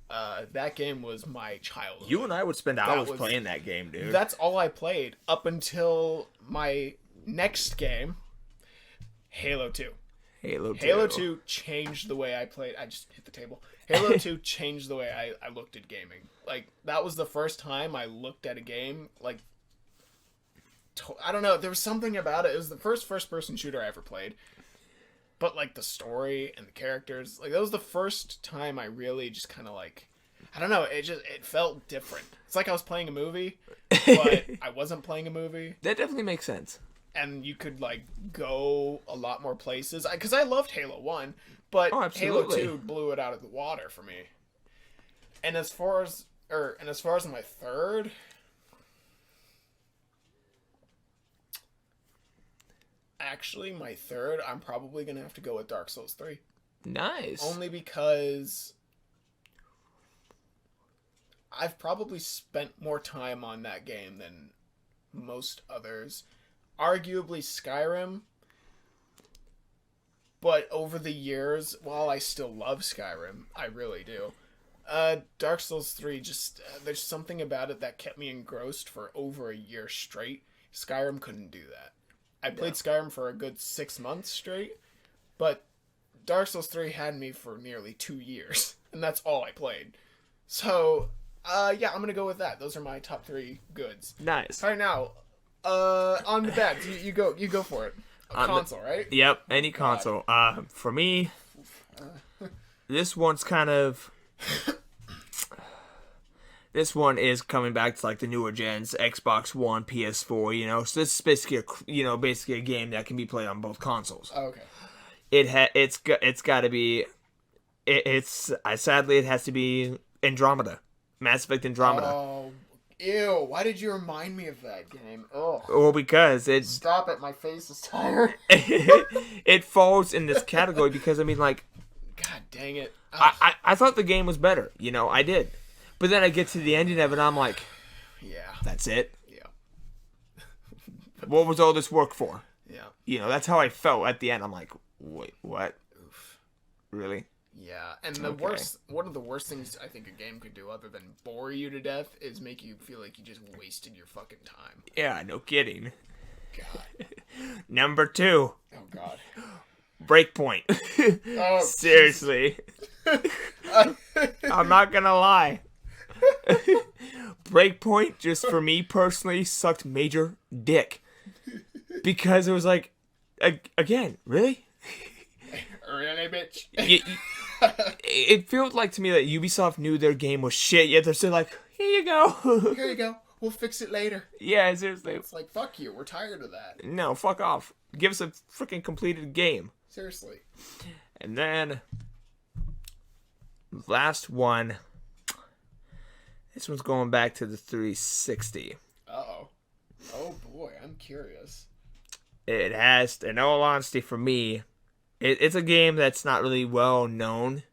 That game was my childhood. You and I would spend hours was- playing that game, dude. That's all I played up until my next game, Halo 2. Halo 2. Halo 2 changed the way I played. I just hit the table. Halo 2 changed the way I looked at gaming. Like, that was the first time I looked at a game, like, I don't know, there was something about it. It was the first-person shooter I ever played. But, like, the story and the characters, like, that was the first time I really just kind of, like, I don't know, it felt different. It's like I was playing a movie, but I wasn't playing a movie. That definitely makes sense. And you could, like, go a lot more places. Because I loved Halo 1, but Oh, Halo absolutely. 2 blew it out of the water for me. And as far as my third... Actually, my third, I'm probably going to have to go with Dark Souls 3. Nice. Only because I've probably spent more time on that game than most others. Arguably Skyrim. But over the years, while I still love Skyrim, I really do. Dark Souls 3 just, there's something about it that kept me engrossed for over a year straight. Skyrim couldn't do that. I played Skyrim for a good 6 months straight, but Dark Souls 3 had me for nearly 2 years, and that's all I played. So, yeah, I'm gonna go with that. Those are my top 3 goods. Nice. All right, now, on the bads, you go for it. Console, right? Yep, any console. For me, this one's kind of... This one is coming back to like the newer gens, Xbox One, PS4, you know. So this is basically a game that can be played on both consoles. Oh, okay. It's got to be sadly it has to be Andromeda. Mass Effect Andromeda. Oh, ew. Why did you remind me of that game? Oh. Well, because it's Stop it. My face is tired. it falls in this category because I mean like God dang it. I thought the game was better, you know, I did. But then I get to the ending of it and I'm like, Yeah. that's it? Yeah. What was all this work for? Yeah. You know, that's how I felt at the end. I'm like, wait, what? Oof. Really? Yeah. And Okay. one of the worst things I think a game could do other than bore you to death is make you feel like you just wasted your fucking time. Yeah, no kidding. God. Number 2, Oh, God. Breakpoint. Oh, Seriously. I'm not gonna lie. Breakpoint, just for me personally, sucked major dick. Because it was like, again, really? Really, bitch? It felt like to me that Ubisoft knew their game was shit, yet they're still like, here you go. Here you go. We'll fix it later. Yeah, seriously. It's like, fuck you. We're tired of that. No, fuck off. Give us a freaking completed game. Seriously. And then, last one. This one's going back to the 360. Uh-oh. Oh, boy. I'm curious. It has, in all honesty, for me, It's a game that's not really well known,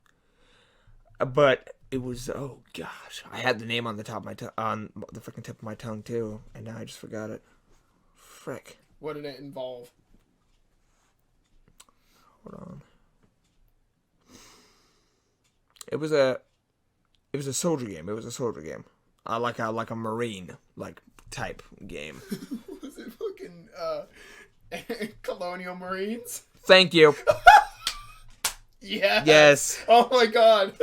but it was. Oh gosh, I had the name on the top of my on the freaking tip of my tongue too, and now I just forgot it. Frick. What did it involve? Hold on. It was a soldier game. It was a soldier game. Like a marine type game. Was it fucking Colonial Marines? Thank you. Yeah. Yes. Oh my god.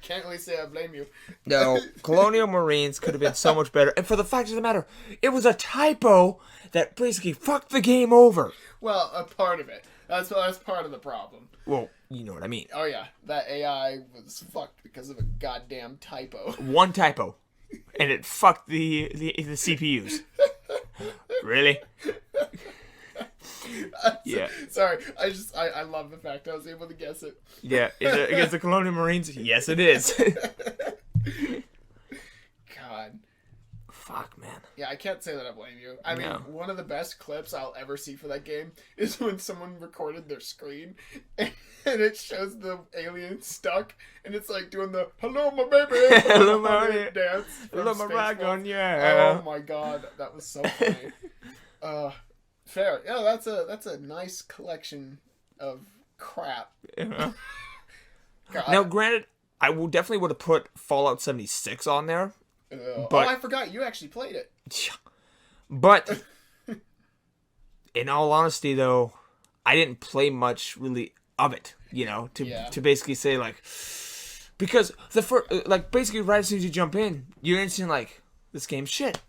Can't really say I blame you. No, Colonial Marines could have been so much better. And for the fact of the matter, it was a typo that basically fucked the game over. Well, a part of it. That's part of the problem. Well, you know what I mean. Oh yeah, that AI was fucked because of a goddamn typo. One typo, and it fucked the CPUs. Really? Yeah. Sorry, I love the fact I was able to guess it. Yeah. Is it against the Colonial Marines? Yes, it is. God. Fuck, man. Yeah, I can't say that I blame you. I mean, No. one of the best clips I'll ever see for that game is when someone recorded their screen and it shows the alien stuck and it's like doing the "Hello, my baby," Hello, my baby. dance. from Hello, my Spaceballs. dragon, yeah. Oh my god, that was so funny. Fair. Yeah, that's a nice collection of crap. Yeah. God. Now, granted, I would have put Fallout 76 on there, But I forgot you actually played it. but in all honesty, though, I didn't play much really of it. To basically say because basically right as soon as you jump in, you're instantly like, this game's shit.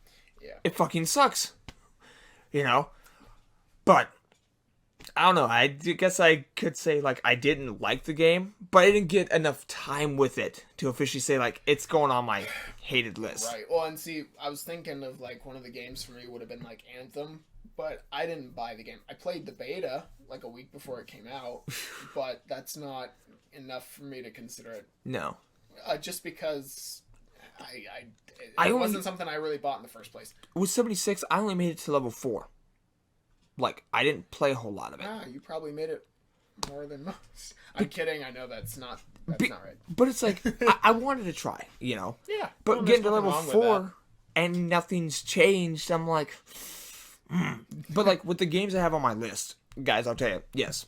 Yeah. It fucking sucks. But I don't know. I guess I could say I didn't like the game, but I didn't get enough time with it to officially say it's going on my hated list. Right. Well, and see, I was thinking of one of the games for me would have been Anthem, but I didn't buy the game. I played the beta a week before it came out, but that's not enough for me to consider it. No. Just because it wasn't something I really bought in the first place. With 76, I only made it to level 4. I didn't play a whole lot of it. You probably made it more than most. I'm kidding. I know that's not right. But it's I wanted to try, Yeah. But Well, getting to there's level nothing wrong with 4 and nothing's changed, I'm like... But with the games I have on my list, guys, I'll tell you, yes,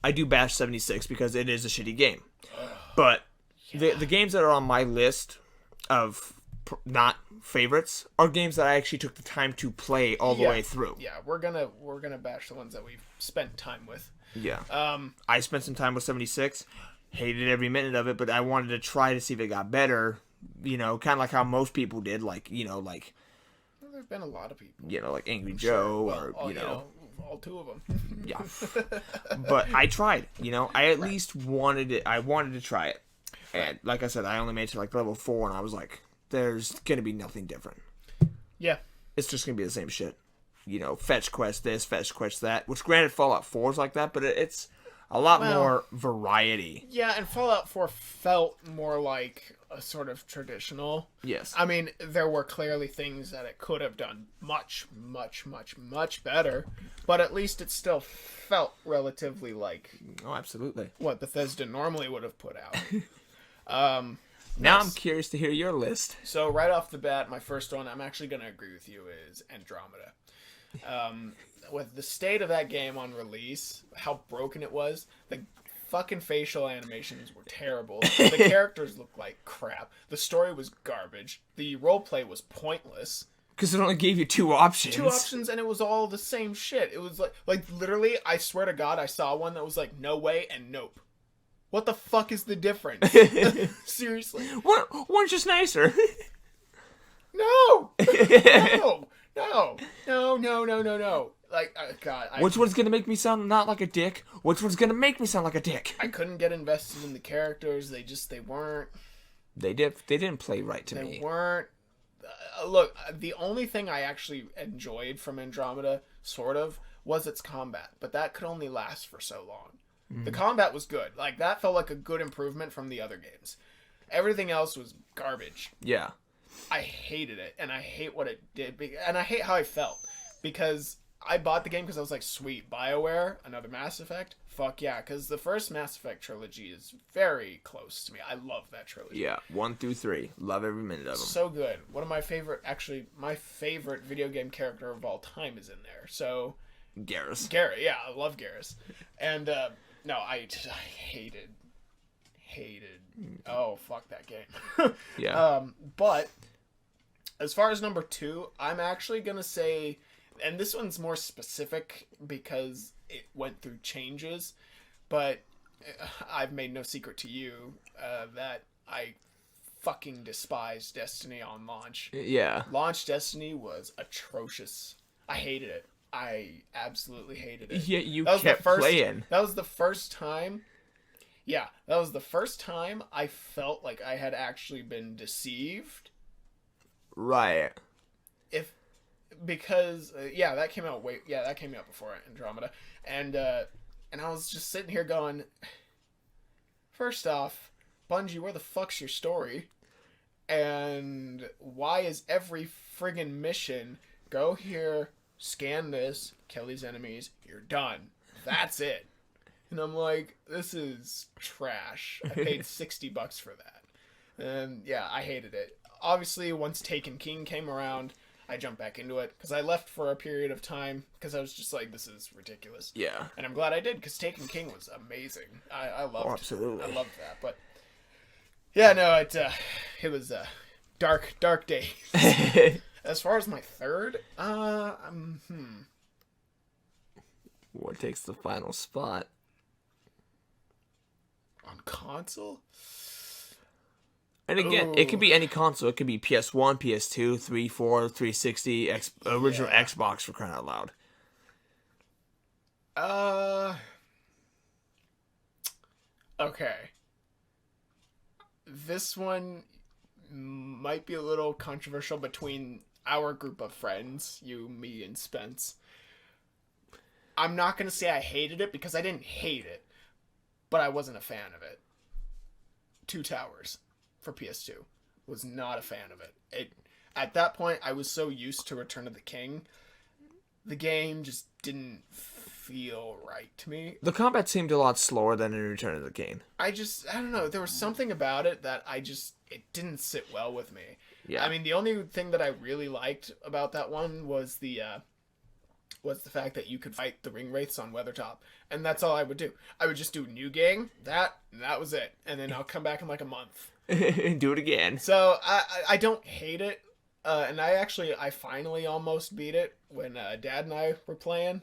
I do bash 76 because it is a shitty game. But the games that are on my list of not favorites are games that I actually took the time to play all the way through. Yeah, we're gonna bash the ones that we've spent time with. Yeah. I spent some time with 76, hated every minute of it, but I wanted to try to see if it got better. Kind of like how most people did, Well, there've been a lot of people. Like Angry Joe, Well, or all two of them. yeah. But I tried. I at least wanted it. I wanted to try it, and like I said, I only made it to level 4, and I was like, "There's gonna be nothing different. Yeah, it's just gonna be the same shit." Fetch quest this, fetch quest that. Which, granted, Fallout 4 is like that, but it's a lot more variety. Yeah, and Fallout 4 felt more like a sort of traditional. Yes. I mean, there were clearly things that it could have done much, much, much, much better, but at least it still felt relatively like Oh, absolutely. what Bethesda normally would have put out. Now I'm curious to hear your list. So right off the bat, my first one, I'm actually going to agree with you, is Andromeda. With the state of that game on release, how broken it was, the fucking facial animations were terrible. The characters looked like crap. The story was garbage. The roleplay was pointless. Because it only gave you 2 options. 2 options, and it was all the same shit. It was like literally, I swear to God, I saw one that was no way and nope. What the fuck is the difference? Seriously. One's just nicer. No! No. God. Which one's gonna make me sound not like a dick? Which one's gonna make me sound like a dick? I couldn't get invested in the characters. They weren't. They didn't play right to me. They weren't. Look, the only thing I actually enjoyed from Andromeda, sort of, was its combat. But that could only last for so long. The combat was good. That felt like a good improvement from the other games. Everything else was garbage. Yeah. I hated it, and I hate what it did, and I hate how I felt, because I bought the game because I was like, sweet, BioWare, another Mass Effect. Fuck yeah, because the first Mass Effect trilogy is very close to me. I love that trilogy. Yeah, 1 through 3. Love every minute of them. So good. One of my favorite, actually, my favorite video game character of all time is in there. So, Garrus. Garrett, yeah, I love Garrus. And, no, I hated. Oh, fuck that game. Yeah. But, as far as number 2, I'm actually going to say, and this one's more specific because it went through changes, but I've made no secret to you that I fucking despise Destiny on launch. Yeah. Launch Destiny was atrocious. I hated it. I absolutely hated it. Yeah, you That was kept the first, playing. That was the first time. Yeah, that was the first time I felt like I had actually been deceived. Right. Because that came out that came out before Andromeda, and I was just sitting here going, first off, Bungie, where the fuck's your story, and why is every friggin' mission go here, scan this, kill these enemies, you're done, that's it, and I'm like, this is trash. I paid $60 for that, and yeah, I hated it. Obviously, once Taken King came around, I jumped back into it because I left for a period of time because I was just like, this is ridiculous. Yeah. And I'm glad I did because Taken King was amazing. I loved absolutely. I loved that. But yeah, no, it was dark days. As far as my third, What takes the final spot? on console? And again, it could be any console. It could be PS1, PS2, 3, 4, 360, original Xbox, for crying out loud. Okay. This one might be a little controversial between our group of friends, you, me, and Spence. I'm not going to say I hated it because I didn't hate it, but I wasn't a fan of it. Two Towers for PS2. Was not a fan of it. At that point, I was so used to Return of the King, the game just didn't feel right to me. The combat seemed a lot slower than in Return of the King. I don't know. There was something about it that it didn't sit well with me. Yeah. I mean, the only thing that I really liked about that one was the fact that you could fight the ring wraiths on Weathertop, and that's all I would do. I would just do new game, that was it, and then I'll come back in like a month. Do it again. So I don't hate it, and I finally almost beat it when Dad and I were playing.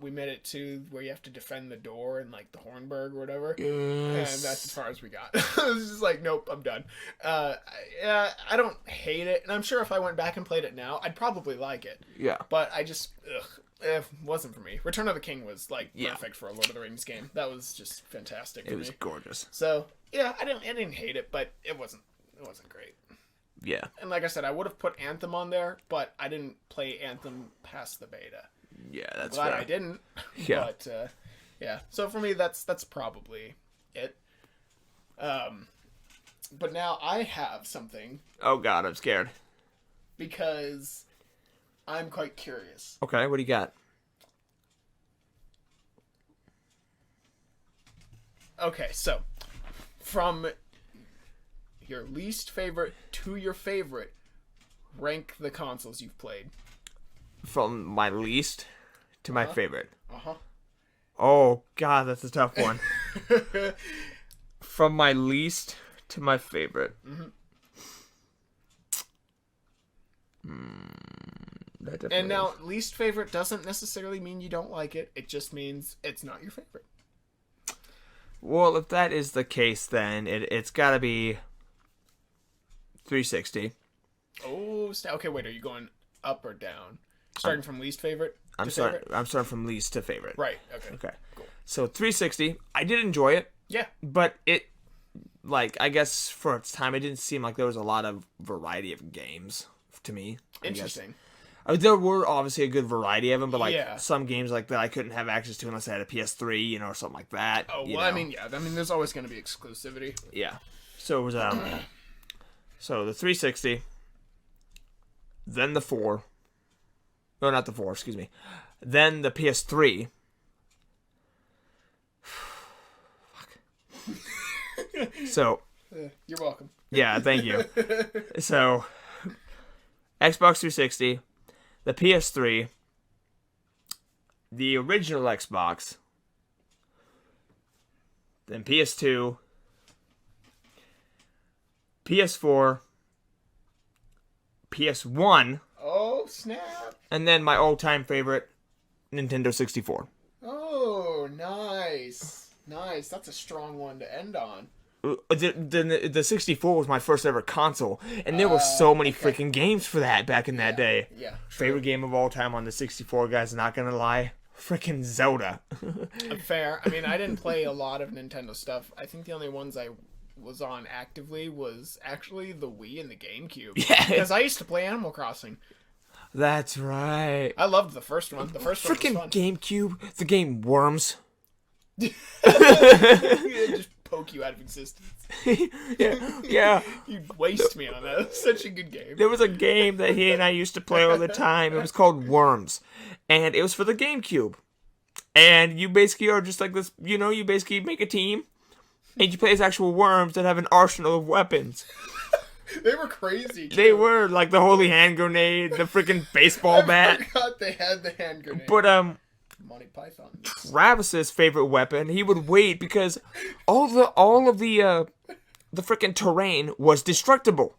We made it to where you have to defend the door in like the Hornburg or whatever, and that's as far as we got. It was just like, nope, I'm done. I don't hate it, and I'm sure if I went back and played it now, I'd probably like it. Yeah. But I just it wasn't for me. Return of the King was like perfect for a Lord of the Rings game. That was just fantastic. It was gorgeous. So yeah, I didn't hate it, but it wasn't great. Yeah. And like I said, I would have put Anthem on there, but I didn't play Anthem past the beta. Yeah, that's Glad fair. I didn't. Yeah. But yeah. So for me, that's probably it. But now I have something Oh God, I'm scared. because I'm quite curious. Okay, what do you got? Okay, so from your least favorite to your favorite, rank the consoles you've played. From my least to my favorite. Uh-huh. Oh God, that's a tough one. From my least to my favorite. That definitely And now, least favorite doesn't necessarily mean you don't like it. It just means it's not your favorite. Well, if that is the case, then it's got to be 360. Okay, wait, are you going up or down? Starting from least favorite to I'm starting from least to favorite. Right, okay. Okay. Cool. So 360, I did enjoy it, Yeah. but it, like, I guess for its time, it didn't seem like there was a lot of variety of games to me. I guess. Interesting. There were obviously a good variety of them, but like Yeah. some games like that I couldn't have access to unless I had a PS3, or something like that. Oh, you well, know? I mean, there's always going to be exclusivity. Yeah. So it was so the 360, then the 4. No, not the 4, excuse me. Then the PS3. So, You're welcome. yeah, thank you. So, Xbox 360, the PS3, the original Xbox, then PS2, PS4, PS1, Oh, snap. and then my all-time favorite, Nintendo 64. Oh, nice. Nice. That's a strong one to end on. The 64 was my first ever console, and there were so many okay. freaking games for that back in that day. Yeah. Favorite game of all time on the 64, guys, not gonna lie. Freaking Zelda. Fair. I mean, I didn't play a lot of Nintendo stuff. I think the only ones I was on actively was actually the Wii and the GameCube. Yeah. Because I used to play Animal Crossing. That's right. I loved the first one. The first one was Freaking fun. GameCube, the game Worms. It just poke you out of existence. Yeah. You'd waste me on that. It was such a good game. There was a game that he and I used to play all the time. It was called Worms. And it was for the GameCube. And you basically are just like this, you basically make a team. And you play as actual worms that have an arsenal of weapons. They were crazy. They too. were like the holy hand grenade, the freaking baseball bat. I forgot they had the hand grenade. But Monty Python. Travis's favorite weapon, he would wait because all of the freaking terrain was destructible.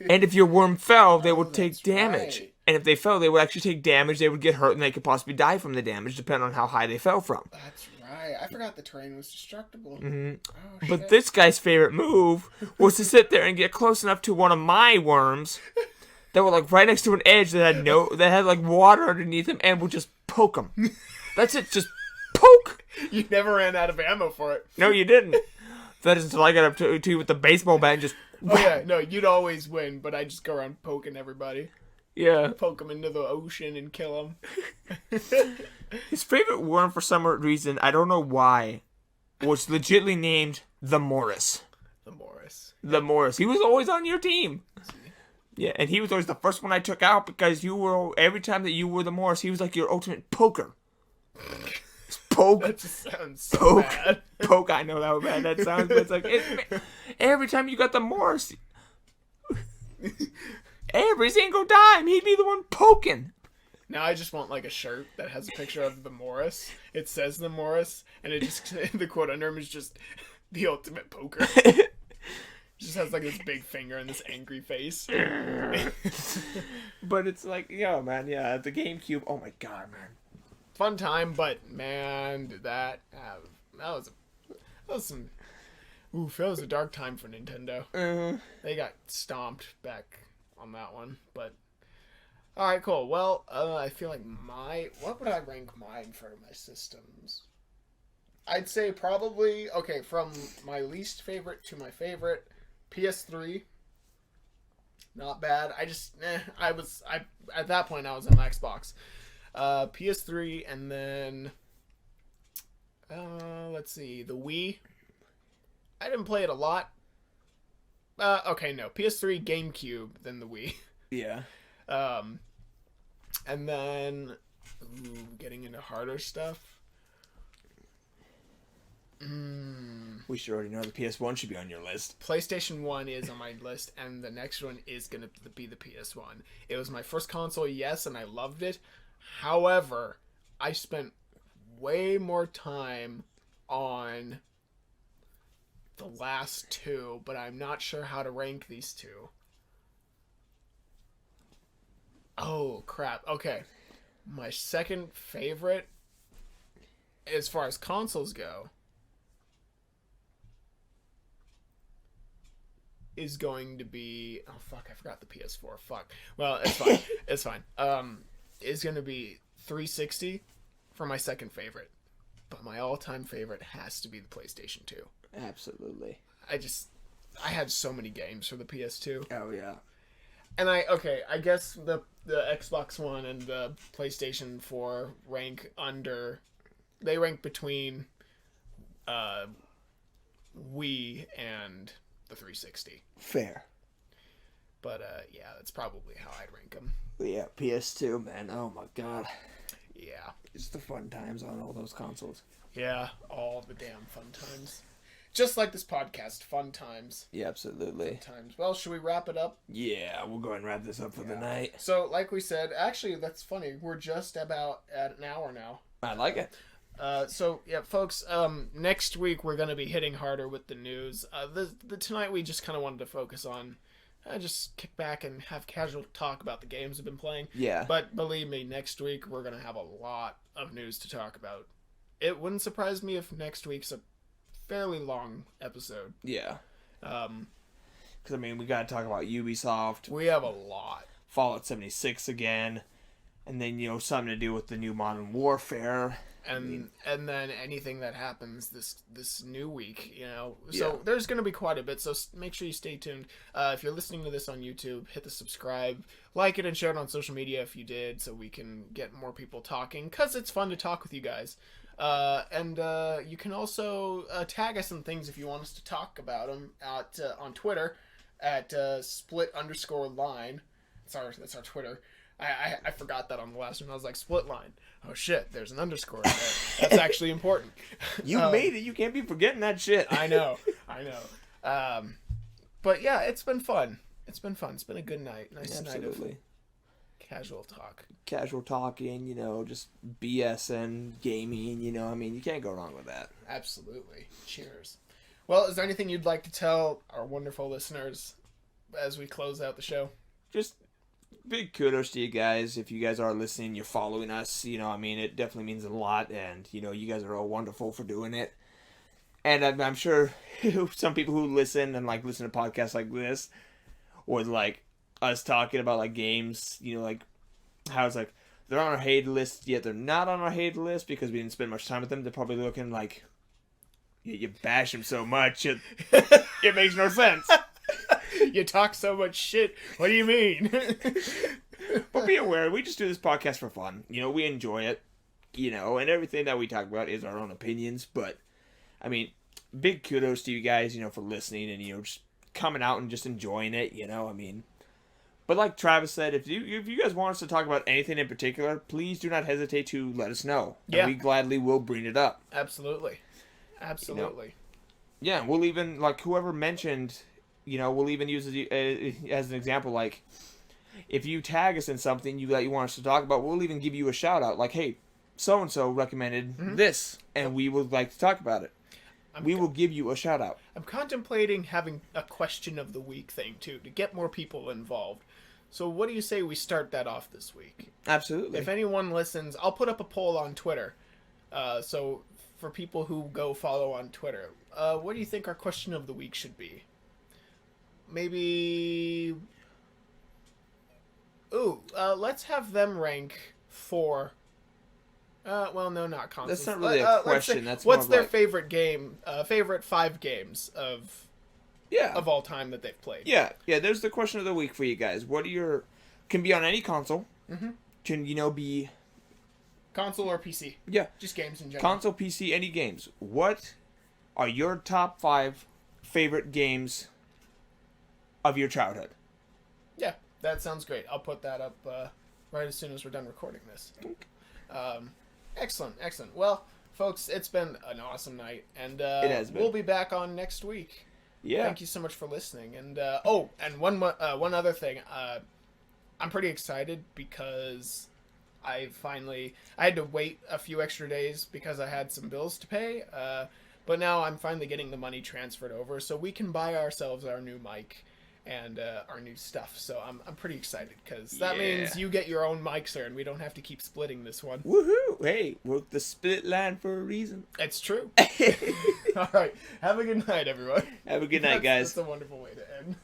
And if your worm fell, they would take damage. right. And if they fell, they would actually take damage. They would get hurt, and they could possibly die from the damage, depending on how high they fell from. That's right. I forgot the terrain was destructible. Mm-hmm. Oh, But shit. this guy's favorite move was to sit there and get close enough to one of my worms that were like right next to an edge that had like water underneath him, and would just poke him. That's it, just poke. You never ran out of ammo for it. No, you didn't. That is until I got up to you with the baseball bat and just Oh yeah, no, you'd always win, but I just go around poking everybody. yeah. Poke them into the ocean and kill them. His favorite worm, for some reason, I don't know why, was legitly named the Morris. The Morris. The Morris. He was always on your team. Yeah, and he was always the first one I took out because every time that you were the Morris, he was like your ultimate poker. Poke. That just sounds so Poke. bad. Poke. I know how bad that sounds, but it's like every time you got the Morris, every single time he'd be the one poking. Now I just want like a shirt that has a picture of the Morris. It says the Morris, and it just the quote under him is just the ultimate poker. Just has like this big finger and this angry face. But it's like, yeah, man, yeah, the GameCube. Oh my god, man. Fun time, but man, did that was some. Oof, that was a dark time for Nintendo. They got stomped back on that one, but. All right, cool. Well, I feel like what would I rank mine for my systems? I'd say probably, okay, from my least favorite to my favorite, PS3. Not bad. At that point I was on Xbox. PS3, and then, let's see, the Wii. I didn't play it a lot. Okay, no, PS3, GameCube, then the Wii. Yeah. And then, getting into harder stuff. We should already know the PS1 should be on your list. PlayStation 1 is on my list, and the next one is going to be the PS1. It was my first console, yes, and I loved it. However, I spent way more time on the last two, but I'm not sure how to rank these two. Oh, crap. Okay. My second favorite, as far as consoles go, is going to be... Oh, fuck. I forgot the PS4. Fuck. Well, it's fine. It's fine. Is going to be 360 for my second favorite. But my all-time favorite has to be the PlayStation 2. Absolutely. I had so many games for the PS2. Oh, yeah. And I guess the Xbox One and the PlayStation 4 rank between Wii and the 360. Fair. But yeah, that's probably how I'd rank them. Yeah, PS2, man. Oh my god. Yeah. It's the fun times on all those consoles. Yeah, all the damn fun times. Just like this podcast, fun times. Yeah, absolutely. Fun times. Well, should we wrap it up? Yeah, we'll go ahead and wrap this up for the night. So, like we said, actually, that's funny. We're just about at an hour now. I like it. So yeah, folks. Next week we're gonna be hitting harder with the news. Tonight we just kind of wanted to focus on, just kick back and have casual talk about the games we've been playing. Yeah. But believe me, next week we're gonna have a lot of news to talk about. It wouldn't surprise me if next week's a fairly long episode. Yeah. Um, Because, I mean, we got to talk about Ubisoft, we have a lot. Fallout 76 again, and then, you know, something to do with the new Modern Warfare. And then anything that happens this new week, you know. So Yeah. there's going to be quite a bit. So make sure you stay tuned. If you're listening to this on YouTube, hit the subscribe, like it, and share it on social media if you did, so we can get more people talking. Cause it's fun to talk with you guys. And you can also tag us in things if you want us to talk about them on Twitter at split_line. That's our Twitter. I forgot that on the last one. I was like, split line. Oh shit, there's an underscore in there. That's actually important. You made it. You can't be forgetting that shit. I know. But yeah, it's been fun. It's been a good night. Nice night of casual talk. Casual talking, you know, just BSing, gaming, you know, I mean, you can't go wrong with that. Absolutely. Cheers. Well, is there anything you'd like to tell our wonderful listeners as we close out the show? Just big kudos to you guys. If you guys are listening, you're following us, you know, I mean, it definitely means a lot, and, you know, you guys are all wonderful for doing it. And I'm sure some people who listen and, like, listen to podcasts like this, or, like, us talking about, like, games, you know, like, how it's like, they're on our hate list, yet they're not on our hate list because we didn't spend much time with them. They're probably looking like, you bash them so much, it makes no sense. You talk so much shit. What do you mean? But be aware, we just do this podcast for fun. You know, we enjoy it. You know, and everything that we talk about is our own opinions. But, I mean, big kudos to you guys, you know, for listening and, you know, just coming out and just enjoying it, you know, I mean. But like Travis said, if you guys want us to talk about anything in particular, please do not hesitate to let us know. Yeah. And we gladly will bring it up. Absolutely. You Absolutely. know, yeah, we'll even, like, whoever mentioned, you know, we'll even use it as an example, like, if you tag us in something that you want us to talk about, we'll even give you a shout out, like, hey, so-and-so recommended this, and we would like to talk about it. We will give you a shout out. I'm contemplating having a question of the week thing, too, to get more people involved. So what do you say we start that off this week? Absolutely. If anyone listens, I'll put up a poll on Twitter. So for people who go follow on Twitter, what do you think our question of the week should be? Maybe... Ooh, let's have them rank for... well, no, not consoles. That's not really a question. That's more what's of their like... favorite game? Favorite 5 games of all time that they've played. Yeah. There's the question of the week for you guys. What are your... Can be on any console. Mm-hmm. Can, you know, be... Console or PC? Yeah. Just games in general. Console, PC, any games. What are your top 5 favorite games of your childhood? Yeah, that sounds great. I'll put that up right as soon as we're done recording this. Excellent. Well, folks, it's been an awesome night, and it has been. We'll be back on next week. Yeah. Thank you so much for listening. And and one other thing, I'm pretty excited because I had to wait a few extra days because I had some bills to pay. But now I'm finally getting the money transferred over, so we can buy ourselves our new mic and our new stuff. So I'm pretty excited because that means you get your own mic, sir, and we don't have to keep splitting this one. Woohoo! Hey, work the split line for a reason. It's true. All right. Have a good night, everyone. Have a good night, guys. That's a wonderful way to end.